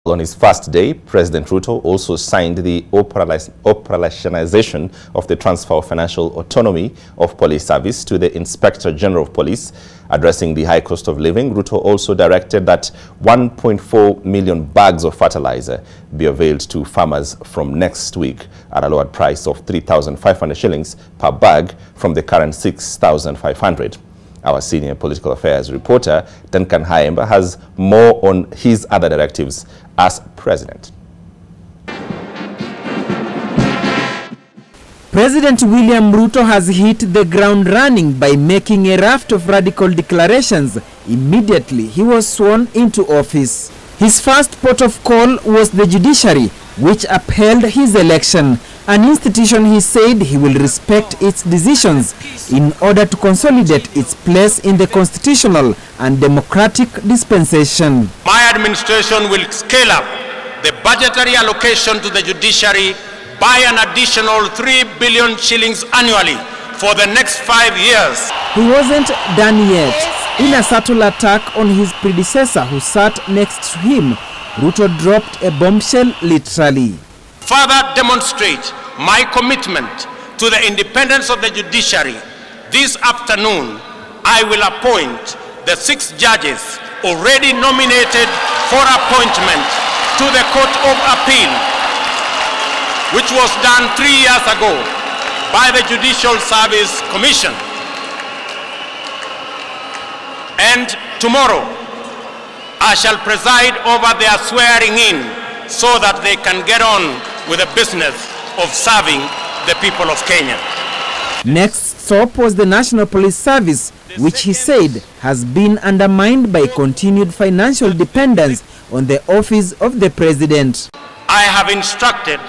On his first day, President Ruto also signed the operationalization of the transfer of financial autonomy of police service to the Inspector General of Police. Addressing the high cost of living, Ruto also directed that 1.4 million bags of fertilizer be availed to farmers from next week at a lowered price of 3,500 shillings per bag from the current 6,500. Our senior political affairs reporter, Duncan Haemba, has more on his other directives as president. President William Ruto has hit the ground running by making a raft of radical declarations immediately he was sworn into office. His first port of call was the judiciary, which upheld his election, an institution he said he will respect its decisions in order to consolidate its place in the constitutional and democratic dispensation. My administration will scale up the budgetary allocation to the judiciary by an additional 3 billion shillings annually for the next 5 years. He wasn't done yet. In a subtle attack on his predecessor who sat next to him, Ruto dropped a bombshell literally. Further demonstrate my commitment to the independence of the judiciary. This afternoon, I will appoint the 6 judges already nominated for appointment to the Court of Appeal, which was done 3 years ago by the Judicial Service Commission. And tomorrow, I shall preside over their swearing in so that they can get on with the business of serving the people of Kenya. Next stop was the National Police Service, which he said has been undermined by continued financial dependence on the office of the president. I have instructed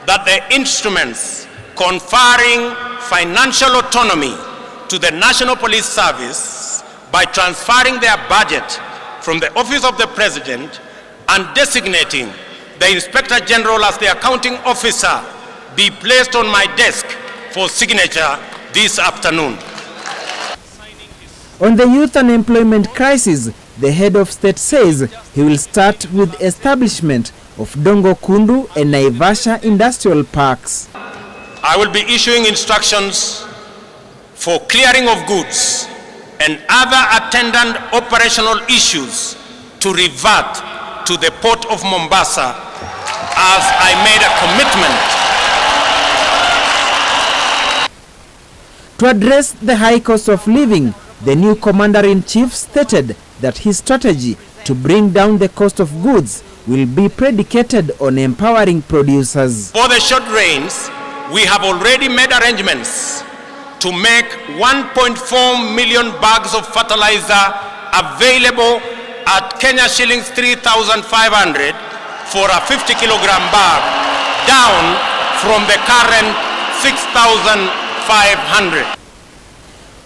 that the instruments conferring financial autonomy to the National Police Service by transferring their budget from the office of the president and designating the Inspector General as the accounting officer be placed on my desk for signature this afternoon. On the youth unemployment crisis, the head of state says he will start with establishment of Dongo Kundu and Naivasha industrial parks. I will be issuing instructions for clearing of goods and other attendant operational issues to revert to the port of Mombasa, as I made a commitment. To address the high cost of living, the new commander-in-chief stated that his strategy to bring down the cost of goods will be predicated on empowering producers. For the short rains, we have already made arrangements to make 1.4 million bags of fertilizer available at Kenya shillings 3,500 for a 50-kilogram bag, down from the current 6,500.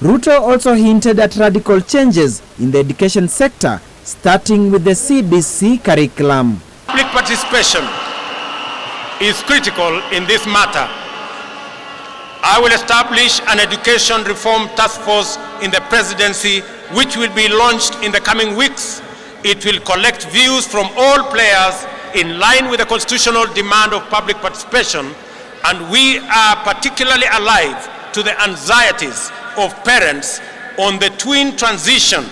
Ruto also hinted at radical changes in the education sector, starting with the CBC curriculum. Public participation is critical in this matter. I will establish an education reform task force in the presidency, which will be launched in the coming weeks. It will collect views from all players in line with the constitutional demand of public participation, and we are particularly alive to the anxieties of parents on the twin transition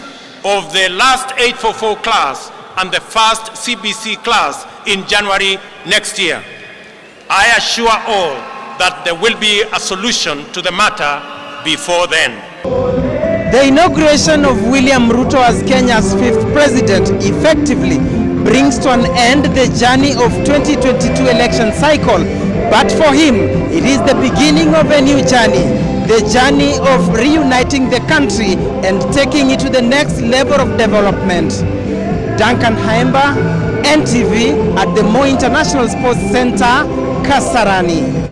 of the last 844 class and the first CBC class in January next year. I assure all that there will be a solution to the matter before then. The inauguration of William Ruto as Kenya's 5th president effectively brings to an end the journey of 2022 election cycle. But for him, it is the beginning of a new journey, the journey of reuniting the country and taking it to the next level of development. Duncan Haemba, NTV at the Moi International Sports Center, Kasarani.